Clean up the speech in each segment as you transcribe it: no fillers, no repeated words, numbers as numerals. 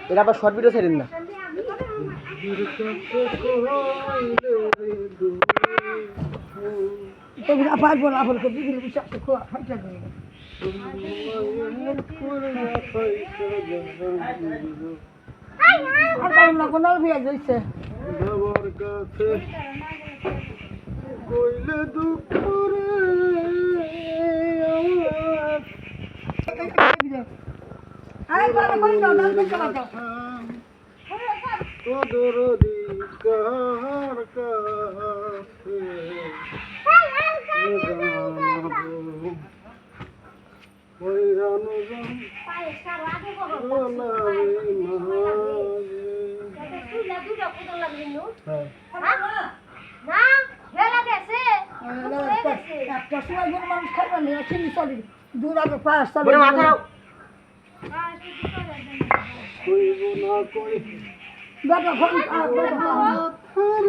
এটা আবার short video ছেড়েন না। পারবো না বলতে বিবির বিষাক্ত খোয়া খাইতে দেবে আর কারণ না কোনো বিয়ে দিচ্ছে কইলে দুপুরে আরে বড় করে দাও না দেখতে পাচ্ছ তোর দিকার কাছে ওই রানুজন একটা সময় কোনো মানুষ খাইবে না চিনি চলি দূর আগে পাঁচ চলি কইব না কই দাদা ফোন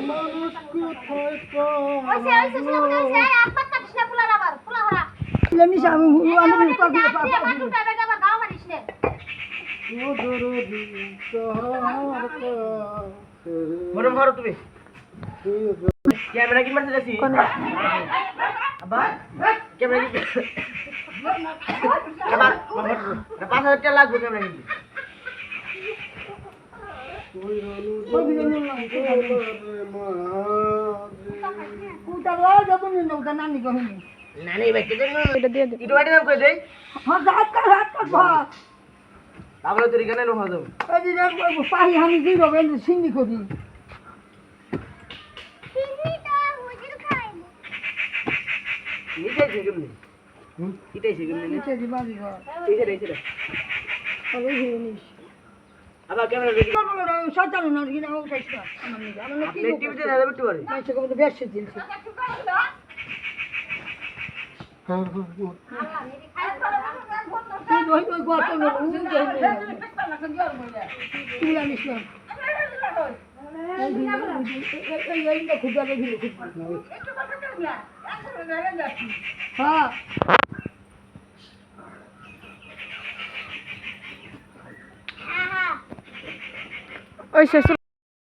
মানুষ কোথায় নিশা আমি মরম ভরো তুমি ক্যামেরা কি মারতে যাচ্ছি আব্বা ক্যামেরা কি আবার ৫,০০০ টাকা লাগবে ক্যামেরা কি নানি বাইতে দেন এটা দিয়ে দে ইটো বাড়ি নাম কই দেই হ্যাঁ হাত কাট ভাত তাহলে তুই কেন নহ দাও এই যে পাহি আমি দিই রবে সিঙ্গি করি নিচে থেকে নি ইটাই থেকে নি নিচে দিবা দিবা এই যে আরে হিনিস আবার ক্যামেরা রেডি সাজানো না কিনা ও কাইছা আমার নিজে আমার কি আপনি টিভিতে না দেবে পারে মাইছে কত বেশ দিলছে হ্যাঁ তুই ওই গত না তুই আনিস না এই খুব ভালো ছিল হ্যাঁ ওই শেষ